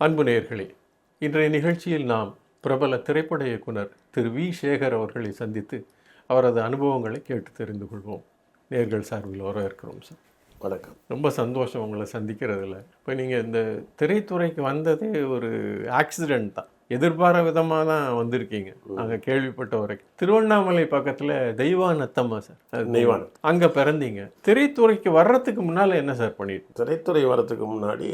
அன்பு நேயர்களே, இன்றைய நிகழ்ச்சியில் நாம் பிரபல திரைப்பட இயக்குனர் திரு வி. சேகர் அவர்களை சந்தித்து அவரது அனுபவங்களை கேட்டு தெரிந்து கொள்வோம். நேயர்கள் சார்பில் வரவேற்கிறோம் சார். வணக்கம். ரொம்ப சந்தோஷம் உங்களை சந்திக்கிறதுல. இப்போ நீங்கள் இந்த திரைத்துறைக்கு வந்ததே ஒரு ஆக்சிடெண்ட் தான், எதிர்பாராத விதமாக தான் வந்திருக்கீங்க. நாங்கள் கேள்விப்பட்ட வரைக்கும் திருவண்ணாமலை பக்கத்தில் தெய்வானத்தம்மா சார், தெய்வானத் அங்கே பிறந்தீங்க. திரைத்துறைக்கு வர்றதுக்கு முன்னால் என்ன சார் பண்ணிட்டு? திரைத்துறை வர்றதுக்கு முன்னாடி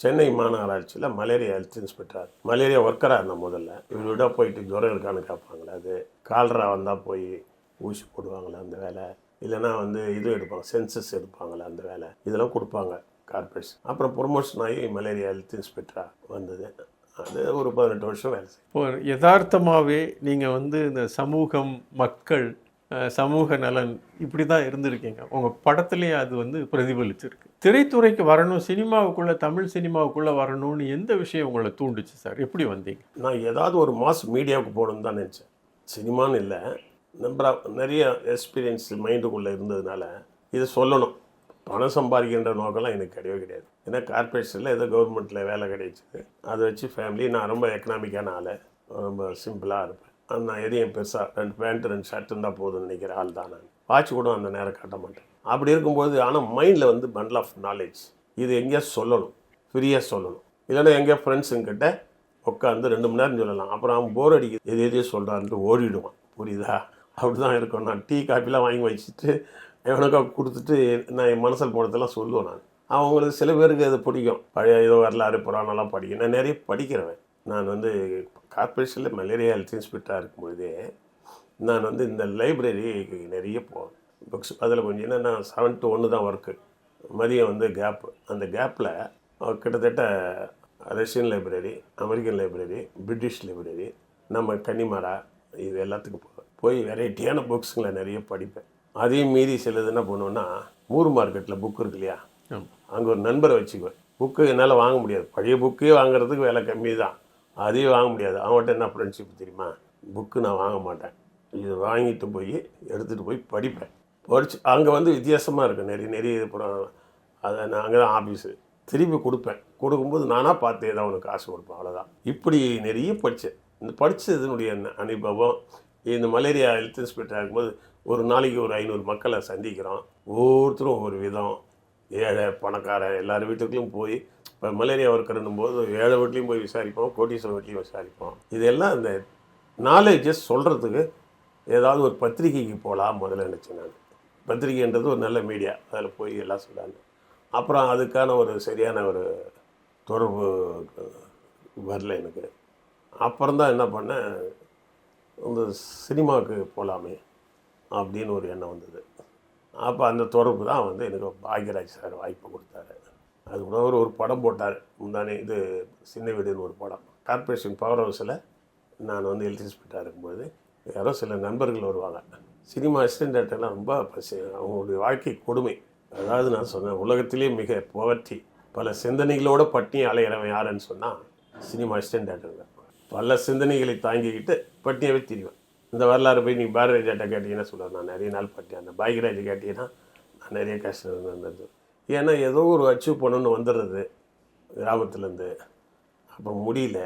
சென்னை மாநகராட்சியில் மலேரியா ஹெல்த் இன்ஸ்பெக்டர், மலேரியா ஒர்க்கராக இருந்தேன் முதல்ல. இவரோட போயிட்டு ஜுரம் இருக்கான்னு கேட்பாங்களே, அது கால்ரா வந்தால் போய் ஊசி போடுவாங்களே அந்த வேலை, இல்லைனா இது எடுப்பாங்க, சென்சஸ் எடுப்பாங்களே அந்த வேலை, இதெல்லாம் கொடுப்பாங்க கார்பரேட்ஸ். அப்புறம் ப்ரொமோஷன் ஆகி மலேரியா ஹெல்த் இன்ஸ்பெக்டராக வந்தது. அது ஒரு 18 வருஷம் வேலை செய்யும். இப்போ யதார்த்தமாகவே நீங்கள் இந்த சமூகம், மக்கள், சமூக நலன் இப்படி தான் இருந்திருக்கீங்க. உங்கள் படத்துலேயே அது பிரதிபலிச்சிருக்கு. திரைத்துறைக்கு வரணும், சினிமாவுக்குள்ளே, தமிழ் சினிமாவுக்குள்ளே வரணும்னு எந்த விஷயம் உங்களை தூண்டுச்சு சார்? எப்படி வந்தீங்க? நான் ஏதாவது ஒரு மாஸ் மீடியாவுக்கு போகணுன்னு தான் நினச்சேன். சினிமான்னு இல்லை, நம்ம நிறைய எக்ஸ்பீரியன்ஸ் மைண்டுக்குள்ளே இருந்ததுனால இதை சொல்லணும். பணம் சம்பாதிக்கின்ற நோக்கெல்லாம் எனக்கு கிடையவே கிடையாது. ஏன்னா கார்பரேஷனில் ஏதோ கவர்மெண்ட்டில் வேலை கிடைச்சிது, அதை வச்சு ஃபேமிலி, நான் ரொம்ப எக்கனாமிக்கான ஆள், ரொம்ப சிம்பிளாக இருப்பேன். நான் எதையும் பெருசாக 2 பேண்ட் 2 ஷர்ட் இருந்தால் போதும்னு நினைக்கிற ஆள் தான் நான். வாட்ச் கூட அந்த நேரம் காட்ட மாட்டேன். அப்படி இருக்கும்போது ஆனால் மைண்டில் பண்டில் ஆஃப் நாலேஜ், இது எங்கேயா சொல்லணும், ஃப்ரீயாக சொல்லணும். இல்லைன்னா எங்கேயா ஃப்ரெண்ட்ஸுங்கிட்ட உட்காந்து 2 மணி நேரம் சொல்லலாம். அப்புறம் அவன் போர் அடிக்குது, எதையோ சொல்கிறான்ட்டு ஓடிடுவான். புரியுதா? அப்படி தான் இருக்கும். நான் டீ காஃபிலாம் வாங்கி வச்சுட்டு எவனுக்கா கொடுத்துட்டு நான் என் மனசில் போனதெல்லாம் சொல்லுவேன். நான் அவங்களுக்கு சில பேருக்கு அது பிடிக்கும். பழைய ஏதோ வரலாறு புராணம்லாம் படிக்கும். நான் நிறைய படிக்கிறவன். நான் கார்பரேஷனில் மலேரியா ஹெல்த் இன்ஸ்பெக்டராக இருக்கும்போதே நான் இந்த லைப்ரரிக்கு நிறைய போவேன். புக்ஸ் அதில் கொஞ்சம் என்னென்னா 7 to 1 தான் ஒர்க்கு. மதியம் கேப்பு. அந்த கேப்பில் கிட்டத்தட்ட Russian library, American library, British library, நம்ம கன்னிமரா, இது எல்லாத்துக்கும் போய் வெரைட்டியான புக்ஸுங்களை நிறைய படிப்பேன். அதையும் மீறி சிலது என்ன பண்ணுவேன்னா, மூர் மார்க்கெட்டில் புக்கு இருக்கு இல்லையா, அங்கே ஒரு நண்பரை வச்சுக்குவேன். புக்கு என்னால் வாங்க முடியாது, பழைய புக்கே வாங்குறதுக்கு விலை கம்மி தான், அதையும் வாங்க முடியாது. அவன்கிட்ட என்ன ஃப்ரெண்ட்ஷிப் தெரியுமா, புக்கு நான் வாங்க மாட்டேன், இது வாங்கிட்டு போய் எடுத்துகிட்டு போய் படிப்பேன். படிச்சு அங்கே வித்தியாசமாக இருக்கும், நிறைய அப்புறம் அதை நான் அங்கே தான் ஆஃபீஸு திருப்பி கொடுப்பேன். கொடுக்கும்போது நானாக பார்த்து ஏதாவது உனக்கு காசு கொடுப்பேன், அவ்வளோதான். இப்படி நிறைய படித்தேன். இந்த படித்ததுனுடைய அனுபவம். இந்த மலேரியா ஹெல்த் இன்ஸ்பெக்டர் ஆகும்போது ஒரு நாளைக்கு ஒரு 500 மக்களை சந்திக்கிறோம். ஒவ்வொருத்தரும் ஒவ்வொரு விதம், ஏழை பணக்கார எல்லார் வீட்டுக்குள்ளும் போய், இப்போ மலேரியா ஒர்க்கர்னும் போது ஏழை வீட்லேயும் போய் விசாரிப்போம், கோட்டீஸ்வரர் வீட்லேயும் விசாரிப்போம். இதெல்லாம் இந்த நாலேஜஸ் சொல்கிறதுக்கு ஏதாவது ஒரு பத்திரிகைக்கு போகலாம் முதல்ல நினச்சேன் நான். பத்திரிகைன்றது ஒரு நல்ல மீடியா, அதில் போய் எல்லாம் சொல்லாங்க. அப்புறம் அதுக்கான ஒரு சரியான ஒரு தொடர்பு வரல எனக்கு. அப்புறம் தான் என்ன பண்ணேன், சினிமாவுக்கு போகலாமே அப்படின்னு ஒரு எண்ணம் வந்தது. அப்போ அந்த தொடர்பு தான் எனக்கு பாக்யராஜ் சார் வாய்ப்பு கொடுத்தாரு. அது கூட ஒரு படம் போட்டார் முந்தானே, இது சின்ன வீடுன்னு ஒரு படம். கார்பரேஷன் பவர் ஹவுஸில் நான் ஹெல்த் இன்ஸ்பெக்டராக இருக்கும்போது யாரோ சில நண்பர்கள் வருவாங்க. சினிமா அசிஸ்டன்ட் டேரக்டர்லாம் ரொம்ப அவங்களுடைய வாழ்க்கை கொடுமை. அதாவது நான் சொன்னேன், உலகத்திலே மிக போவர்ட்டி, பல சிந்தனைகளோடு பட்டினி அலைகிறவன் யாருன்னு சொன்னால் சினிமா அசிஸ்டன்ட் டேரக்டர் தான். பல சிந்தனைகளை தாங்கிக்கிட்டு பட்டினியாகவே தெரியும். இந்த வரலாறு போய் நீங்கள் பாரதிராஜாட்ட கேட்டிங்கன்னா சொல்லுவார், நான் நிறைய நாள் பட்டினேன். அந்த பாக்யராஜ் கேட்டிங்கன்னா நான் நிறைய கஷ்டம் இருந்தது. ஏன்னா ஏதோ ஒரு அச்சீவ் பண்ணணுன்னு வந்துடுறது கிராமத்துலேருந்து, அப்புறம் முடியல,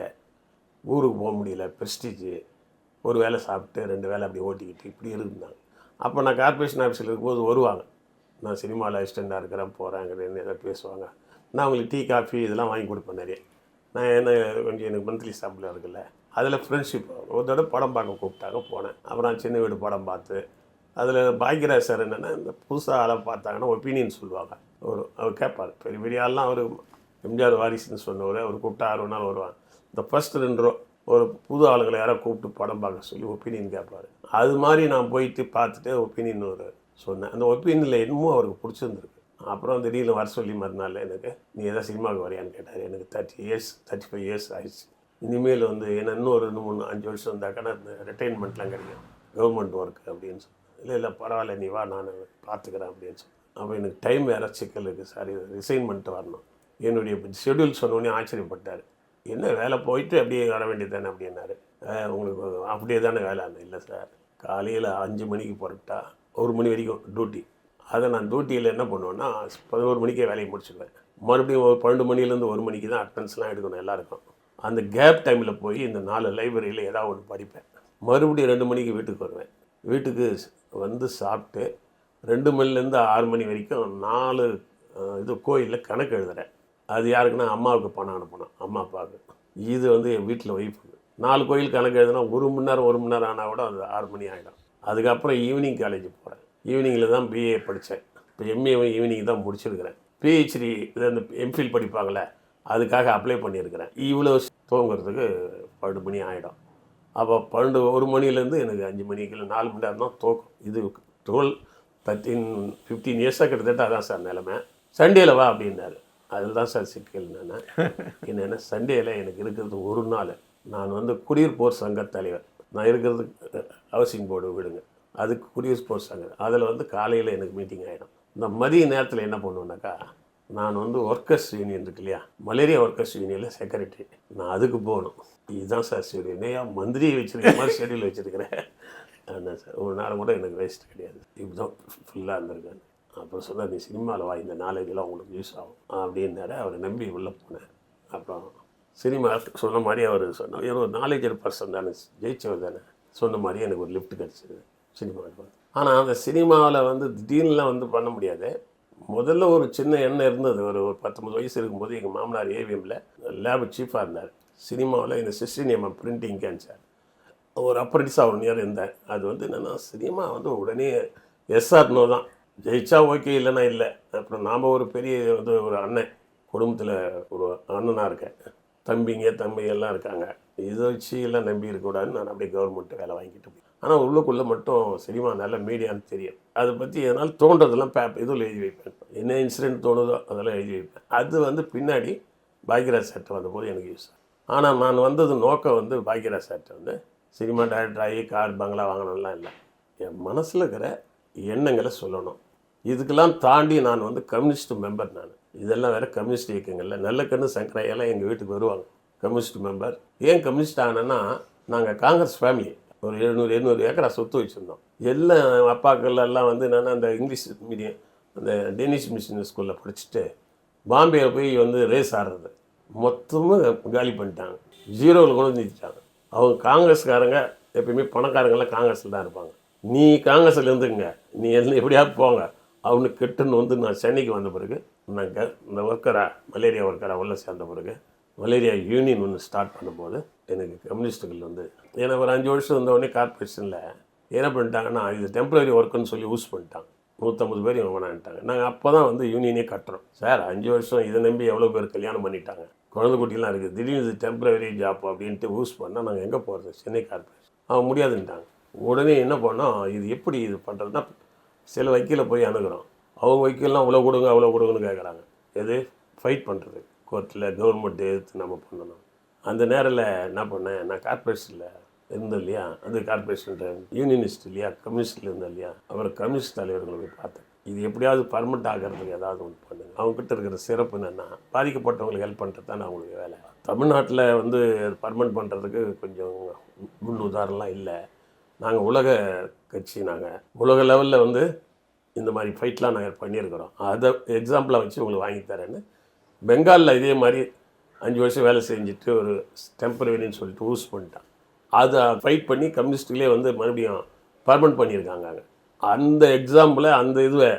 ஊருக்கு போக முடியல, ப்ரெஸ்டீஜு, ஒரு வேலை சாப்பிட்டு 2 வேலை அப்படி ஓட்டிக்கிட்டு இப்படி இருந்தாங்க. அப்போ நான் கார்பரேஷன் ஆஃபீஸில் இருக்கும்போது வருவாங்க, நான் சினிமாவில் அசிஸ்டண்ட்டாக இருக்கிறேன் போகிறேங்கிறேன்னு எதாவது பேசுவாங்க. நான் அவங்களுக்கு டீ காஃபி இதெல்லாம் வாங்கி கொடுப்பேன் நிறைய. நான் என்ன கொஞ்சம் எனக்கு மந்த்லி சாம்பிளாக இருக்குல்ல, அதில் ஃப்ரெண்ட்ஷிப். ஒரு தடவை படம் பார்க்க கூப்பிட்டாங்க, போனேன். அப்புறம் சின்ன வீடு படம் பார்த்து அதில் பாக்யராஜ் சார் என்னென்னா, இந்த புதுசாக ஆளாக பார்த்தாங்கன்னா ஒப்பீனியன் சொல்லுவாங்க. அவர் கேட்பார், பெரிய பெரிய ஆள்லாம் அவர் எம்ஜிஆர் வாரிசுன்னு சொன்னவர், அவர் கூப்பிட்டா 6 நாள் வருவாங்க. இந்த ஃபர்ஸ்ட் 2 ரோ ஒரு புது ஆளுங்களை யாராவது கூப்பிட்டு படம் பார்க்க சொல்லி ஒப்பீனியன் கேட்பார். அது மாதிரி நான் போயிட்டு பார்த்துட்டு ஒப்பீனியன் சொன்னேன். அந்த ஒப்பீனியனில் என்னமோ அவருக்கு பிடிச்சிருந்துருக்கு. அப்புறம் திடீர்னு வர சொல்லி மறுநாள் எனக்கு, நீ எதாவது சினிமாவுக்கு வரையான்னு கேட்டார். எனக்கு 35 இயர்ஸ் ஆயிடுச்சு. இனிமேல் ஏன்னா இன்னும் ஒரு 2, 3, 5 வருஷம் இருந்தாக்கன்னா இந்த ரிட்டைர்மெண்ட்லாம் கிடைக்கும், கவர்மெண்ட் ஒர்க்கு அப்படின்னு சொன்னேன். இல்லை பரவாயில்ல, நீ வா, நான் பார்த்துக்கிறேன் அப்படின்னு சொன்னேன். அப்போ எனக்கு டைம் வேறு சிக்கல் இருக்குது சார், ரிசைன் பண்ணிட்டு வரணும். என்னுடைய ஷெட்யூல் சொன்னோடனே ஆச்சரியப்பட்டார். என்ன வேலை போயிட்டு அப்படியே வர வேண்டியது தானே அப்படின்னாரு. உங்களுக்கு அப்படியே தானே வேலை? இல்லை சார், காலையில் 5 மணிக்கு புறப்பட்டா 1 மணி வரைக்கும் டியூட்டி, அதை நான் டியூட்டியில் என்ன பண்ணுவேன்னா 11 மணிக்கே வேலையை முடிச்சுடுவேன். மறுபடியும் ஒரு 12 மணிலேருந்து 1 மணிக்கு தான் அட்டன்ஸ்லாம் எடுக்கணும் எல்லாருக்கும். அந்த கேப் டைமில் போய் இந்த 4 லைப்ரரியில் ஏதாவது ஒன்று படிப்பேன். மறுபடியும் 2 மணிக்கு வீட்டுக்கு வருவேன். வீட்டுக்கு வந்து சாப்பிட்டு 2 மணிலேருந்து 6 மணி வரைக்கும் 4 இது கோயிலில் கணக்கு எழுதுகிறேன். அது யாருக்குன்னா அம்மாவுக்கு பணம் அனுப்பணும், அம்மா அப்பாவுக்கு. இது வந்து என் வீட்டில் ஒய்ஃபுக்கு. 4 கோயில் கணக்கு எழுதுனா 1 மணி நேரம் ஆனால் கூட அது 6 மணி ஆகிடும். அதுக்கப்புறம் ஈவினிங் காலேஜ் போகிறேன். ஈவினிங்கில் தான் பிஏ படித்தேன். இப்போ எம்ஏ ஈவினிங் தான் முடிச்சிருக்கிறேன். பிஹெச்டி இது அந்த எம்ஃபில் படிப்பாங்களே அதுக்காக அப்ளை பண்ணியிருக்கிறேன். இவ்வளோ தூங்குறதுக்கு 12 மணி ஆகிடும். அப்போ 1 மணிலேருந்து எனக்கு 5 மணிக்கு 4 மணி நேரம் தான் தூக்கம். இது 15 இயர்ஸாக கிட்டத்தட்ட அதான் சார் நிலைமை. சண்டேல வா அப்படின்னாரு. அதில் தான் சார் சிக்கல். என்னென்னா சண்டேல எனக்கு இருக்கிறது ஒரு நாள். நான் வந்து குடியிருப்போர் சங்க தலைவர். நான் இருக்கிறது ஹவுசிங் போர்டு விடுங்க, அதுக்கு குடியிருப்போர் சங்கம். அதில் வந்து காலையில் எனக்கு மீட்டிங் ஆகிடும். இந்த மதிய நேரத்தில் என்ன பண்ணுவேன்னாக்கா, நான் வந்து ஒர்க்கர்ஸ் யூனியன் இருக்கு இல்லையா, மலேரியா ஒர்க்கர்ஸ் யூனியனில் செக்ரட்டரி. நான் அதுக்கு போகணும். இதுதான் சார் ஷெடியூல். என்னையா மந்திரியை வச்சுருக்க மாதிரி ஷெடியூல் வச்சுருக்கிறேன். அதான் சார், ஒரு நேரம் கூட எனக்கு வேஸ்ட் கிடையாது. இப்படிதான் ஃபுல்லாக இருந்திருக்கேன். அப்புறம் சொன்னார், நீ சினிமாவில் வா, இந்த நாலேஜெலாம் உங்களுக்கு யூஸ் ஆகும் அப்படின்னாரு. அவரை நம்பி உள்ளே போனேன். அப்புறம் சினிமா சொன்ன மாதிரி அவர் சொன்னார், ஒரு நாலேஜர் பர்சன் தானே, ஜெயிச்சவர் தானே, சொன்ன மாதிரி எனக்கு ஒரு லிஃப்ட் கிடச்சிது சினிமாவில். ஆனால் அந்த சினிமாவில் வந்து திடீர்னுலாம் வந்து பண்ண முடியாது. முதல்ல ஒரு சின்ன எண்ணம் இருந்தது. ஒரு 19 வயசு இருக்கும்போது எங்கள் மாமனார் ஏவிஎம்மில் லேப் சீஃபாக இருந்தார். சினிமாவில் இந்த சிஸ்டினியம் பிரிண்டிங் கேன்சர் ஒரு அப்ரெண்டிஸாக 1 இயர் இருந்தேன். அது வந்து என்னென்னா, சினிமா வந்து உடனே எஸ்ஆர் நோ தான், ஜெயிச்சா ஓகே, இல்லைன்னா இல்லை. அப்புறம் நாம் ஒரு பெரிய வந்து ஒரு அண்ணன், குடும்பத்தில் ஒரு அண்ணனாக இருக்கேன், தம்பி எல்லாம் இருக்காங்க. இதை வச்சு எல்லாம் நம்பி இருக்கக்கூடாதுன்னு நான் அப்படியே கவர்மெண்ட்டு வேலை வாங்கிட்டு போய். ஆனால் உள்ளுக்குள்ளே மட்டும் சினிமா நல்ல மீடியான்னு தெரியும். அதை பற்றி எதனால் தோன்றதெல்லாம் இதில் எழுதி வைப்பேன். என்ன இன்சிடென்ட் தோணுதோ அதெல்லாம் எழுதி வைப்பேன். அது வந்து பின்னாடி பாக்யராஜ் சார்ட்ட வந்தபோது எனக்கு யூஸ் ஆகும். ஆனால் நான் வந்தது நோக்கம் வந்து பாக்யராஜ் சார்ட்ட வந்து சினிமா டைரக்டர் ஆகி கார் பங்களா வாங்கணும்லாம் இல்லை. என் மனசில் இருக்கிற எண்ணங்களை சொல்லணும். இதுக்கெல்லாம் தாண்டி நான் வந்து கம்யூனிஸ்ட் மெம்பர். நான் இதெல்லாம் வேறு கம்யூனிஸ்ட் இயக்கங்களில் நல்லக்கண்ணு சங்கரையெல்லாம் எங்கள் வீட்டுக்கு வருவாங்க, கம்யூனிஸ்ட் மெம்பர். ஏன் கம்யூனிஸ்ட் ஆனேன்னா, நாங்கள் காங்கிரஸ் ஃபேமிலி. ஒரு 700 ஏக்கரா சொத்து வச்சுருந்தோம். எல்லாம் அப்பாக்கள் வந்து என்னென்னா, அந்த இங்கிலீஷ் மீடியம், அந்த டெனிஷ் மிஷின் ஸ்கூலில் படிச்சுட்டு பாம்பேயில் போய் வந்து ரேஸ் ஆடுறது மொத்தமும் காலி பண்ணிட்டாங்க. 0வில் கொண்டு நிறுத்திட்டாங்க. அவங்க காங்கிரஸ்காரங்க எப்பயுமே பணக்காரங்கெல்லாம் காங்கிரஸில் தான் இருப்பாங்க. நீ காங்கிரஸில் இருந்துங்க, நீ எப்படியாவது போங்க அவனுக்கு கெட்டுன்னு வந்து நான் சென்னைக்கு வந்த பிறகு, நாங்கள் இந்த மலேரியா ஒர்க்கராக உள்ள சேர்ந்த பிறகு மலேரியா யூனியன் ஒன்று ஸ்டார்ட் பண்ணும்போது எனக்கு கம்யூனிஸ்ட்டுகள் வந்து, ஏன்னா ஒரு 5 வருஷம் இருந்தவொடனே கார்பரேஷனில் என்ன பண்ணிட்டாங்கன்னா, இது டெம்பரரி ஒர்க்குன்னு சொல்லி யூஸ் பண்ணிட்டாங்க. 150 பேர் இவங்க வேணான்ட்டாங்க. நாங்கள் அப்போ தான் வந்து யூனியனே கட்டுறோம். சார் 5 வருஷம் இதை நம்பி எவ்வளோ பேர் கல்யாணம் பண்ணிட்டாங்க, குழந்தை குட்டிலாம் இருக்குது, திடீர்னு இது டெம்பரரி ஜாப் அப்படின்ட்டு யூஸ் பண்ணால் நாங்கள் எங்கே போகிறது, சென்னை கார்பரேஷன் அவங்க முடியாதுன்ட்டாங்க. உடனே என்ன பண்ணோம், இது எப்படி இது பண்ணுறதுனா, சில வக்கீலை போய் அணுகிறோம். அவங்க வக்கீல்லாம் அவ்வளோ கொடுங்கன்னு கேட்குறாங்க. எது ஃபைட் பண்ணுறது கோர்ட்டில், கவர்மெண்ட் எதிர்த்து நம்ம பண்ணணும். அந்த நேரில் என்ன பண்ணேன், நான் கார்பரேஷனில் இருந்தேன் இல்லையா, அந்த கார்பரேஷன் யூனியனிஸ்ட் இல்லையா, கம்யூனிஸ்டில் இருந்தேன் இல்லையா, அப்புறம் கம்யூனிஸ்ட் தலைவர்களை போய் பார்த்தேன். இது எப்படியாவது பர்மனெண்ட் ஆகிறதுக்கு ஏதாவது ஒன்று பண்ணுங்க. அவங்ககிட்ட இருக்கிற சிறப்பு என்னென்னா, பாதிக்கப்பட்டவங்களுக்கு ஹெல்ப் பண்ணுறது தான் அவங்களுக்கு வேலை. தமிழ்நாட்டில் வந்து பர்மனெண்ட் பண்ணுறதுக்கு கொஞ்சம் முன் உதாரணம்லாம் இல்லை. நாங்கள் உலக கட்சி, நாங்கள் உலக லெவலில் வந்து இந்த மாதிரி ஃபைட்லாம் நாங்கள் பண்ணியிருக்கிறோம். அதை எக்ஸாம்பிளாக வச்சு உங்களுக்கு வாங்கி தரேன்னு பெங்காலில் இதே மாதிரி 5 வருஷம் வேலை செஞ்சுட்டு ஒரு டெம்பரரின்னு சொல்லிட்டு யூஸ் பண்ணிட்டான். அதை ஃபைட் பண்ணி கம்யூனிஸ்ட்களே வந்து மறுபடியும் பர்மனெண்ட் பண்ணியிருக்காங்க. அந்த எக்ஸாம்பிளை, அந்த இதுவை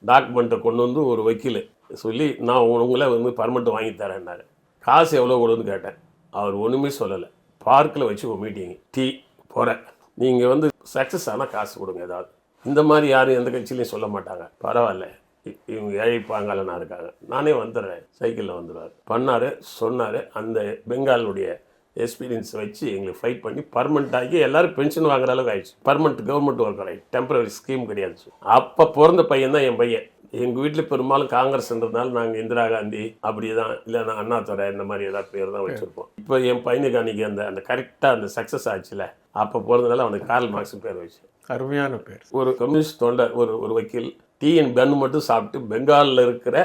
டாக்குமெண்ட்டை கொண்டு வந்து ஒரு வக்கீல் சொல்லி, நான் உங்களை வந்து பர்மனெண்ட் வாங்கி தரேன்னாரு. காசு எவ்வளோ கொடுன்னு கேட்டேன். அவர் ஒன்றுமே சொல்லலை. பார்க்கில் வச்சு ஒரு மீட்டிங், டீ போகிறேன், நீங்கள் வந்து சக்ஸஸ் ஆனால் காசு கொடுங்க ஏதாவது. இந்த மாதிரி யாரும் எந்த கட்சியிலையும் சொல்ல மாட்டாங்க. பரவாயில்ல, இவங்க ஏழைப்பாங்கலாம் இருக்காங்க, நானே வந்துடுறேன், சைக்கிளில் வந்துடுவார் பண்ணார், சொன்னார். அந்த பெங்காலுடைய எக்ஸ்பீரியன்ஸ் வச்சு எங்களுக்கு ஃபைட் பண்ணி பர்மனெண்ட் ஆகி எல்லோரும் பென்ஷன் வாங்குற அளவுக்கு ஆயிடுச்சு. பர்மனெண்ட் கவர்மெண்ட் ஒர்க் ஆகிடுச்சு, டெம்பரரி ஸ்கீம் கிடையாது. அப்போ பிறந்த பையன் தான் என் பையன். எங்கள் வீட்டில் பெரும்பாலும் காங்கிரஸ்ன்றதுனால நாங்கள் இந்திரா காந்தி அப்படி தான், இல்லைன்னா அண்ணாதுரை இந்த மாதிரி ஏதாவது பேர் தான் வச்சுருப்போம். இப்போ என் பையனுக்கு அன்றைக்கி அந்த கரெக்டாக அந்த சக்ஸஸ் ஆச்சுல, அப்போ பிறந்தனால அவனுக்கு கார்ல் மார்க்ஸ் பேர் வச்சு. அருமையான பேர். ஒரு கம்யூனிஸ்ட் தொண்டர், ஒரு வக்கீல் டீ அண்ட் கன் மட்டும் சாப்பிட்டு பெங்காலில் இருக்கிற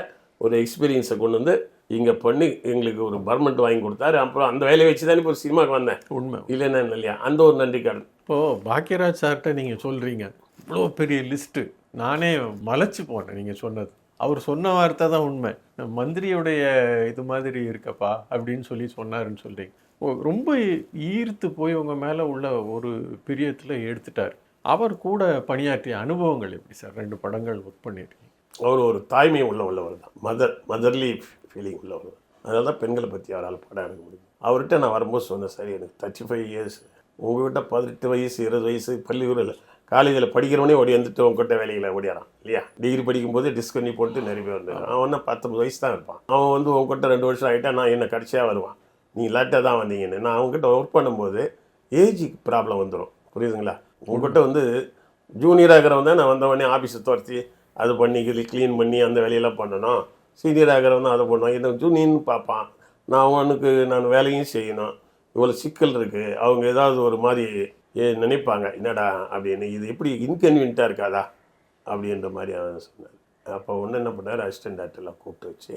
ஒரு எக்ஸ்பீரியன்ஸை கொண்டு வந்து இங்கே பண்ணி எங்களுக்கு ஒரு பர்மனெண்ட் வாங்கி கொடுத்தாரு. அப்புறம் அந்த வேலையை வச்சு தான் இப்போ ஒரு சினிமாவுக்கு வந்தேன். உண்மை இல்லைன்னா இல்லையா, அந்த ஒரு நன்றி கடன். இப்போது பாக்யராஜ் சார்கிட்ட நீங்கள் சொல்கிறீங்க, இவ்வளோ பெரிய லிஸ்ட்டு நானே மலைச்சு போனேன் நீங்கள் சொன்னது. அவர் சொன்ன வார்த்தை தான் உண்மை. மந்திரியுடைய இது மாதிரி இருக்கப்பா அப்படின்னு சொன்னாருன்னு சொல்றீங்க. ரொம்ப ஈர்த்து போய் உங்கள் மேலே உள்ள ஒரு பிரியத்தில் எடுத்துட்டார். அவர் கூட பணியாற்றிய அனுபவங்கள் எப்படி சார்? 2 படங்கள் ஒர்க் பண்ணியிருக்கீங்க. அவர் ஒரு தாய்மை உள்ளவர் தான், மதர்லி ஃபீலிங் உள்ளவர் தான். அதனால தான் பெண்களை பற்றி அவரால் படம் எடுக்க முடியும். அவர்கிட்ட நான் வரும்போது சொன்னேன், சரி எனக்கு 35 இயர்ஸ், உங்கள்கிட்ட 18 வயசு 20 வயசு பள்ளிக்கூடம் காலேஜில் படிக்கிறவனே ஓடி வந்துட்டு உங்ககிட்ட வேலைகளை ஓடியாரான் இல்லையா? டிகிரி படிக்கும்போது டிஸ்கன்யூ போட்டு நிறைய பேர் வந்து அவன் ஒன்று 19 வயசு தான் இருப்பான். அவன் வந்து உங்ககிட்ட 2 வருஷம் ஆகிட்டா நான் என்ன கடைசியாக வருவான், நீ லேட்டாக தான் வந்தீங்கன்னு. நான் அவங்ககிட்ட ஒர்க் பண்ணும்போது ஏஜுக்கு ப்ராப்ளம் வந்துடும், புரியுதுங்களா? உங்ககிட்ட வந்து ஜூனியராக இருக்கிறவன் தான் நான் வந்தவொடனே ஆஃபீஸை துரத்தி அது பண்ணி க்ளீன் பண்ணி அந்த வேலையெல்லாம் பண்ணணும். சீனியர் ஆகிறவன் அதை பண்ணுவான், என்ன ஜூனியர்னு பார்ப்பான். நான் அவனுக்கு நான் வேலையும் செய்யணும். இவ்வளோ சிக்கல் இருக்குது. அவங்க ஏதாவது ஒரு மாதிரி நினைப்பாங்க, என்னடா அப்படின்னு, இது எப்படி இன்கன்வீனியண்ட்டாக இருக்காதா அப்படின்ற மாதிரி அவன் சொன்னார். அப்போ ஒன்று என்ன பண்ணார், அசிஸ்டன்ட் டேரக்டர்லாம் கூப்பிட்டு வச்சு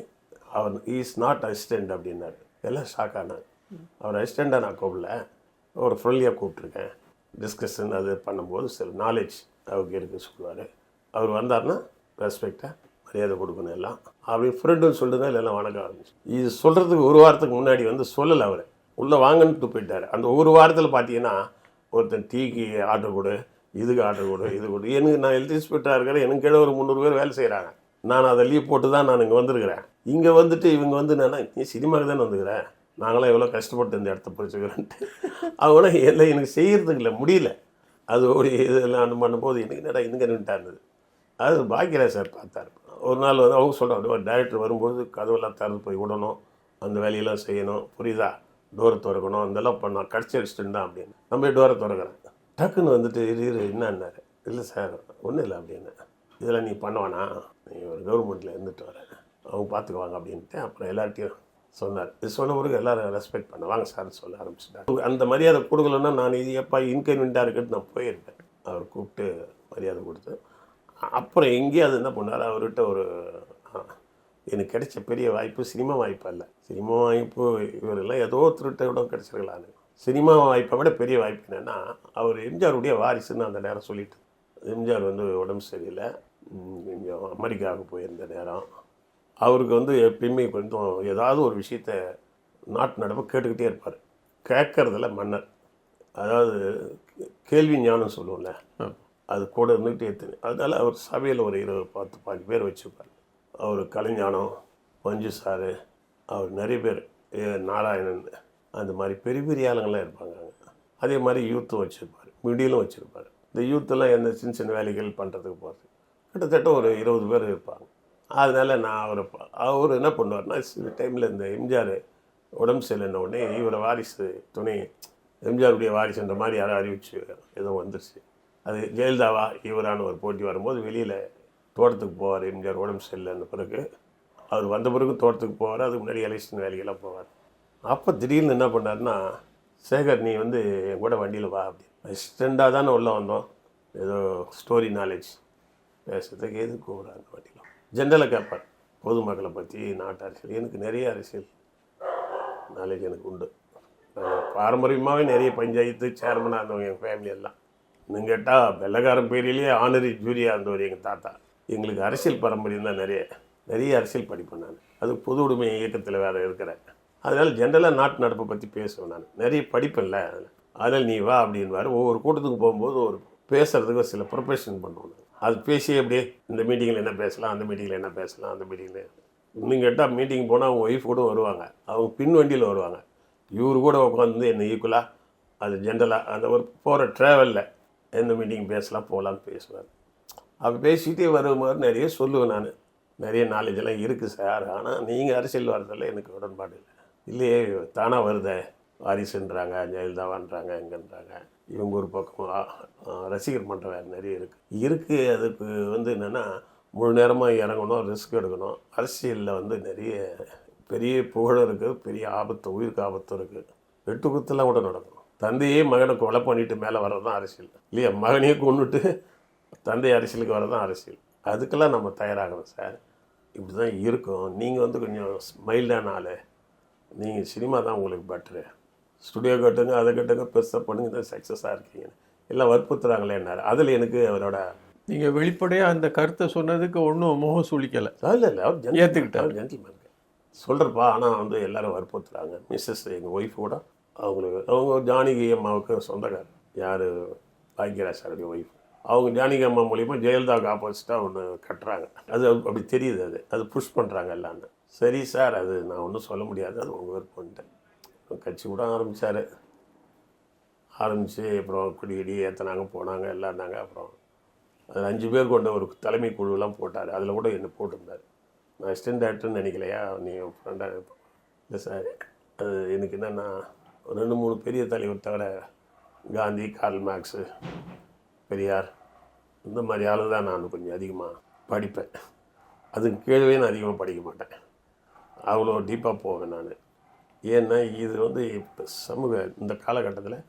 அவர் இஸ் நாட் அசிஸ்டண்ட் அப்படின்னாரு. எல்லாம் ஷாக் ஆனார். அவர் அசிஸ்டண்ட்டாக நான் கூப்பிடல, ஒரு ஃப்ரெண்ட்லியாக கூப்பிட்ருக்கேன். டிஸ்கஷன் அது பண்ணும்போது சில நாலேஜ் அவருக்கு இருக்குது சொல்லுவார். அவர் வந்தார்னா ரெஸ்பெக்டாக மரியாதை கொடுக்கணும் எல்லாம் அப்படி ஃப்ரெண்டுன்னு சொல்லிட்டு தான் எல்லாம் வணக்கம் ஆரம்பிச்சு. இது சொல்கிறதுக்கு ஒரு வாரத்துக்கு முன்னாடி வந்து சொல்லலை, அவர் உள்ளே வாங்கன்ட்டு போயிட்டார். அந்த ஒரு வாரத்தில் பார்த்தீங்கன்னா ஒருத்தன் டீக்கு ஆர்டர் கொடு, இதுக்கு ஆர்டர் கொடு, இது கொடு. எனக்கு நான் ஹெல்த் இன்ஸ்பெக்டராக இருக்கிறேன், எனக்கு கீழே ஒரு 300 பேர் வேலை செய்கிறாங்க. நான் அதை லீவ் போட்டு தான் நான் இங்கே வந்திருக்கிறேன். இங்கே வந்துட்டு இவங்க வந்து என்னன்னா, நீ சினிமாவுக்கு தானே வந்துக்கிறேன், நாங்களாம் எவ்வளோ கஷ்டப்பட்டு இந்த இடத்த பிடிச்சிக்கிறேன்ட்டு அவங்களாம் எல்லாம் எனக்கு செய்கிறதுக்கு இல்லை, முடியல. அது ஒரு இதெல்லாம் பண்ணும்போது எனக்கு என்னடா இன்கன்வீனியண்ட்டாக இருந்தது. அது பாக்கியராஜ் சார் பார்த்தாரு. ஒரு நாள் வந்து அவங்க சொல்கிறாங்க, ஒரு டைரக்டர் வரும்போது கதவெல்லாம் திறந்து போய் விடணும், அந்த வேலையெல்லாம் செய்யணும், புரியுதா, டோரை திறக்கணும், அதெல்லாம் பண்ணோம். கடிச்சு அடிச்சிட்டு தான் அப்படின்னு நம்ம டோரை திறக்கிறேன். டக்குன்னு வந்துட்டு என்னன்னாரு, இல்லை சார் ஒன்றும் இல்லை அப்படின்னு. இதெல்லாம் நீ பண்ணுவானா, நீ ஒரு கவர்மெண்ட்டில் இருந்துட்டு வர, அவங்க பார்த்துக்குவாங்க அப்படின்ட்டு அப்புறம் எல்லார்ட்டையும் சொன்னார். இது சொன்ன பிறகு எல்லோரும் ரெஸ்பெக்ட் பண்ண வாங்க சார் சொல்ல ஆரம்பிச்சிட்டாங்க. அந்த மரியாதை கொடுக்கலன்னா நான் இது எப்போ இன்கன்வீனியண்ட்டாக இருக்குன்னு நான் போயிருப்பேன். அவர் கூப்பிட்டு மரியாதை கொடுத்து அப்புறம் எங்கேயும் அது என்ன பண்ணார், அவர்கிட்ட ஒரு எனக்கு கிடைச்ச பெரிய வாய்ப்பு சினிமா வாய்ப்பு அல்ல. சினிமா வாய்ப்பு இவரெல்லாம் ஏதோ திருட்ட விட கிடச்சிருக்கலான்னு. சினிமா வாய்ப்பை விட பெரிய வாய்ப்பு என்னென்னா, அவர் எம்ஜிஆருடைய வாரிசுன்னு அந்த நேரம் சொல்லிட்டு. எம்ஜிஆர் வந்து உடம்பு சரியில்லை, கொஞ்சம் அமெரிக்காவுக்கு போயிருந்த நேரம். அவருக்கு வந்து எப்பயுமே கொஞ்சம் ஏதாவது ஒரு விஷயத்த நாட்டு நடப்பு கேட்டுக்கிட்டே இருப்பார். கேட்கறதில்ல மன்னர், அதாவது கேள்வி ஞானம் சொல்லுவோம்ல, அது கூட இருந்துகிட்டே எடுத்துன்னு. அதனால் அவர் சபையில் ஒரு 20-10-15 பேர் வச்சுருப்பார். அவர் கலைஞானம், மஞ்சு சாரு, அவர் நிறைய பேர், நாராயணன், அந்த மாதிரி பெரிய பெரிய ஆளுங்கள்லாம் இருப்பாங்க. அதே மாதிரி யூத்தும் வச்சுருப்பார், மீடியிலும் வச்சுருப்பார். இந்த யூத்தெல்லாம் எந்த சின்ன சின்ன வேலைகள் பண்ணுறதுக்கு போகிறது கிட்டத்தட்ட ஒரு 20 பேர் இருப்பாங்க. அதனால் நான் அவர் என்ன பண்ணுவார்னா, சில டைமில் இந்த எம்ஜிஆர் உடம்பு சரியில்லைன்ன உடனே இவரை வாரிசு துணை எம்ஜிஆருடைய வாரிசுன்ற மாதிரி யாரும் அறிவிச்சு ஏதோ வந்துருச்சு. அது ஜெயலலிதாவா இவரான ஒரு போட்டி வரும்போது வெளியில் தோட்டத்துக்கு போவார். எம்ஜிஆர் உடம்பு சரியில்லைன்ன பிறகு அவர் வந்த பிறகு தோட்டத்துக்கு போவார். அதுக்கு முன்னாடி எலெக்ஷன் வேலைக்கெல்லாம் போவார். அப்போ திடீர்னு என்ன பண்ணார்னா, சேகர் நீ வந்து என் கூட வண்டியில் வா அப்படி. அசிஸ்டண்டாக தானே உள்ளே வந்தோம், ஏதோ ஸ்டோரி நாலேஜ் பேசுறதுக்கு எதுக்கு கூப்பிட்றாங்க வண்டியில். ஜென்ரலாக கேட்பார், பொதுமக்களை பற்றி, நாட்டு அரசியல். எனக்கு நிறைய அரசியல் நாலேஜ் எனக்கு உண்டு. பாரம்பரியமாகவே நிறைய பஞ்சாயத்து சேர்மனாக இருந்தவங்க எங்கள் ஃபேமிலி எல்லாம். இன்னும் கேட்டால் வெள்ளக்காரன் பேரிலேயே ஆனரி ஜூரியாக இருந்தவர் எங்கள் தாத்தா. எங்களுக்கு அரசியல் பாரம்பரியம் தான் நிறைய அரசியல் படிப்பேன் நான். அது பொது உடைமை இயக்கத்தில் வேறு இருக்கிறேன். அதனால் ஜென்ரலாக நாட்டு நடப்பை பற்றி பேசுவேன் நான், நிறைய படிப்பேன்ல. அதனால் நீ வா அப்படின்வார். ஒவ்வொரு கூட்டத்துக்கு போகும்போது ஒரு பேசுகிறதுக்கு சில ப்ரொஃபஷன் பண்ணுவோம். அது பேசி அப்படியே இந்த மீட்டிங்கில் என்ன பேசலாம், அந்த மீட்டிங்கில் என்ன பேசலாம், அந்த மீட்டிங்கில் இன்னும் கேட்டால் மீட்டிங் போனால் அவங்க ஒய்ஃப் கூட வருவாங்க, அவங்க பின் வண்டியில் வருவாங்க. இவர் கூட உட்காந்து என்ன ஈக்குவலாக அது ஜென்ரலாக அந்த ஒரு போகிற ட்ராவலில் எந்த மீட்டிங் பேசலாம் போகலான்னு பேசுவார். அப்போ பேசிகிட்டே வரும்போது நிறைய சொல்லுவேன் நான், நிறைய நாலேஜெல்லாம் இருக்குது சார், ஆனால் நீங்கள் அரசியல் வரதில்ல எனக்கு உடன்பாடு இல்லை. இல்லையே தானாக வருதே, வாரிசுன்றாங்க, ஜெயலலிதாவான்றாங்க, எங்கன்றாங்க. இவங்க ஒரு பக்கம் ரசிகர் மன்றம் வேறு நிறைய இருக்குது. அதுக்கு வந்து என்னென்னா முழு நேரமாக இறங்கணும், ரிஸ்க் எடுக்கணும். அரசியலில் வந்து நிறைய பெரிய புகழும் இருக்குது, பெரிய ஆபத்து, உயிருக்கு ஆபத்தும் இருக்குது. வெட்டு குத்துலாம் கூட நடக்கும். தந்தையே மகனை கொலை பண்ணிட்டு மேலே வர்றது தான் அரசியல் இல்லையா? மகனையே கொண்டுட்டு தந்தை அரசியலுக்கு வர்றது தான் அரசியல். அதுக்கெல்லாம் நம்ம தயாராகணும் சார். இப்படி தான் இருக்கும். நீங்கள் வந்து கொஞ்சம் மைல்டான ஆள், நீங்கள் சினிமா தான் உங்களுக்கு பெட்ரு. ஸ்டுடியோ கட்டுங்க, அதை கட்டுங்க, பெருசாக பண்ணுங்க, தான் சக்ஸஸாக இருக்கீங்க. எல்லாம் வற்புறுத்துறாங்களேன்னாரு. அதில் எனக்கு அவரோட நீங்கள் வெளிப்படையாக அந்த கருத்தை சொன்னதுக்கு ஒன்றும் முகம் சுளிக்கலை, இல்லை அவர் ஏற்றுக்கிட்டார். ஜென்டில்மேன் சொல்கிறப்பா. ஆனால் வந்து எல்லாரும் வற்புறுத்துறாங்க. மிஸ்ஸஸ் எங்கள் ஒய்ஃப் கூட அவங்க ஜானகி அம்மாவுக்கு சொந்தக்கார், யார் பாக்கியராஜ் சாருடைய ஒய்ஃப். அவங்க ஜானகி அம்மா மூலிமா ஜெயலலிதாவுக்கு ஆப்போசிட்டாக ஒன்று கட்டுறாங்க. அது அப்படி தெரியுது, அது புஷ் பண்ணுறாங்க எல்லான்னு. சரி சார், அது நான் ஒன்றும் சொல்ல முடியாது, அது உங்கள் விருப்பம்ட்டேன். கட்சி கூட ஆரம்பித்து அப்புறம் குடியடி ஏற்றினாங்க, போனாங்க, எல்லாம் இருந்தாங்க. அப்புறம் அது 5 பேர் கொண்ட ஒரு தலைமை குழுவெல்லாம் போட்டார். அதில் கூட என்னை போட்டிருந்தார். நான் அசிஸ்டன்ட் டேரக்டர்னு நினைக்கலையா, நீ ஃப்ரெண்டாக? இல்லை சார், அது எனக்கு என்னென்னா 2-3 பெரிய தலைவர் தவிர காந்தி, கார்ல் மார்க்ஸு, பெரியார் இந்த மாதிரி ஆளு தான் நான் கொஞ்சம் அதிகமாக படிப்பேன். அதுக்கு கீழவே நான் அதிகமாக படிக்க மாட்டேன், அவ்வளோ டீப்பாக போவேன் நான். ஏன்னா இது வந்து இப்போ இந்த காலகட்டத்தில்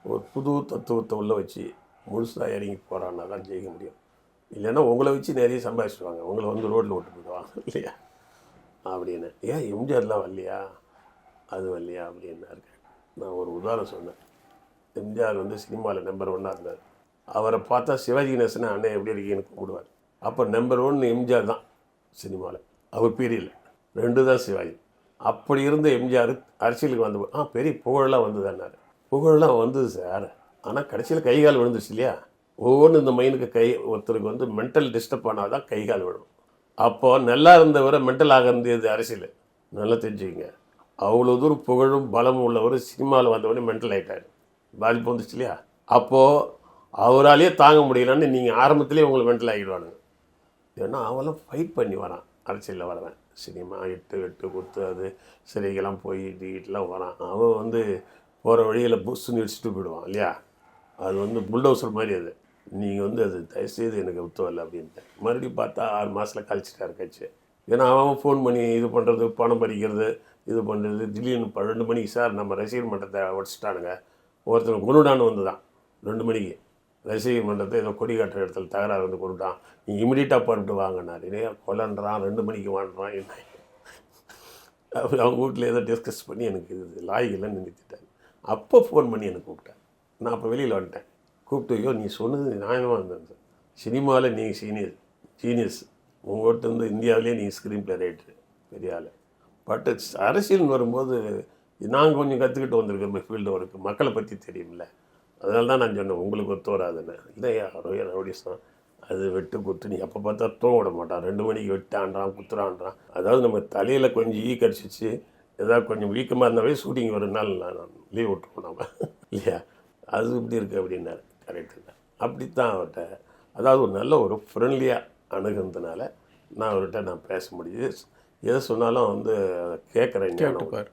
ஒரு புது தத்துவத்தை உள்ள வச்சு முழுசாக இறங்கி போகிறான்னா தான் ஜெயிக்க முடியும். இல்லைன்னா உங்களை வச்சு நிறைய சம்பாதிச்சுடுவாங்க, உங்களை வந்து ரோட்டில் விட்டு போயிடுவாங்க இல்லையா அப்படின்னு. ஏன் எம்ஜிஆர்லாம் வரலையா, அது வரலையா அப்படின்னாரு. நான் ஒரு உதாரணம் சொன்னேன். எம்ஜிஆர் வந்து சினிமாவில் நம்பர் 1 இருந்தார். அவரை பார்த்தா சிவாஜி கணேசனை அண்ணன் எப்படி இருக்கீங்கன்னு கூப்பிடுவார். அப்போ நம்பர் 1 எம்ஜிஆர் தான் சினிமாவில், அவர் பீரியடில் 2 தான் சிவாஜி. அப்படி இருந்த எம்ஜிஆர் அரசியலுக்கு வந்து பெரிய புகழெல்லாம் வந்ததுன்னாரு. புகழெல்லாம் வந்தது சார், ஆனால் கடைசியில் கை கால் விழுந்துச்சு இல்லையா. ஒவ்வொன்றும் இந்த மைனுக்கு ஒருத்தருக்கு வந்து மென்டல் டிஸ்டர்ப் ஆனால் தான் கை கால் விடும். அப்போது நல்லா இருந்தவரை மென்டல் ஆகிறது அரசியல், நல்லா தெரிஞ்சுக்கங்க. அவ்வளோ தூரம் புகழும் பலமும் உள்ளவர் சினிமாவில் வந்தவொடனே மென்டல் ஆகிட்டார், பாதிப்பு வந்துச்சு இல்லையா. அப்போது அவராலேயே தாங்க முடியலன்னு நீங்கள் ஆரம்பத்திலே உங்களை மென்டல் ஆகிடுவானுங்க. ஏன்னா அவெல்லாம் ஃபைட் பண்ணி வரான், அரசியலில் வரவன். சினிமா எட்டு கொடுத்து அது சிறைக்கெல்லாம் போய் வீட்டெலாம் வரான். அவன் வந்து போகிற வழியில் புஷ்ஷுன்னு இடிச்சுட்டு போயிடுவான் இல்லையா. அது வந்து புல்டோசர் மாதிரி. அது நீங்கள் வந்து அது தயவுசெய்து எனக்கு ஒத்துவலை அப்படின்ட்டு மறுபடியும் பார்த்தா 6 மாதத்தில் கழிச்சிட்டாரு கட்சி. ஏன்னா அவன் ஃபோன் பண்ணி இது பண்ணுறது, பணம் பறிக்கிறது, இது பண்ணுறது. திடீர்னு 2 மணிக்கு சார் நம்ம ரசிகர் மன்றத்தை உடச்சிட்டானுங்க, ஒருத்தர் கொண்டுடான்னு வந்து தான் 2 மணிக்கு ரசிகர் மன்றத்தை ஏதோ கொடி காட்டுற இடத்துல தகராறு வந்து கொண்டுட்டான், நீங்கள் இமிடியட்டாக பண்ணிட்டு வாங்கினார். நிறையா கொலன்றான், 2 மணிக்கு வாண்டுறான். என்ன அவங்க வீட்டில் ஏதோ டிஸ்கஸ் பண்ணி எனக்கு இது லாய்கெல்லாம் நிறுத்திட்டாங்க. அப்போ ஃபோன் பண்ணி எனக்கு கூப்பிட்டேன். நான் அப்போ வெளியில் வந்துட்டேன். கூப்பிட்டு, ஐயோ நீ சொன்னது நியாயமாக இருந்தது சார், சினிமாவில் நீங்கள் ஜீனியஸ், உங்கள்கிட்ட வந்து இந்தியாவிலே நீங்கள் ஸ்க்ரீன் பிளே ரைட்டரு பெரிய ஆள். பட் அரசியல்னு வரும்போது நாங்கள் கொஞ்சம் கற்றுக்கிட்டு வந்திருக்கோம், ஃபீல்டு ஒர்க்கு, மக்களை பற்றி தெரியுமில்ல. அதனால தான் நான் சொன்னேன் உங்களுக்கு ஒத்து வராதுன்னு. இல்லையா ரவுடிசம், அது வெட்டு குத்து, நீ எப்போ பார்த்தா தூங்க விட மாட்டான், 2 மணிக்கு வெட்டான்றான், குத்துறான்றான். அதாவது நம்ம தலையில் கொஞ்சம் கடிச்சிச்சு, ஏதாவது கொஞ்சம் வீக்கமாக இருந்தாவே ஷூட்டிங் ஒரு நாள் நான் லீவ் விட்டுருவோம் நம்ம இல்லையா. அது இப்படி இருக்குது அப்படின்னாரு. கரெக்டுங்க, அப்படித்தான் அவர்கிட்ட, அதாவது ஒரு நல்ல ஒரு ஃப்ரெண்ட்லியாக அணுகுனதுனால நான் அவர்கிட்ட பேச முடியுது. எதை சொன்னாலும் வந்து கேட்குறேன்.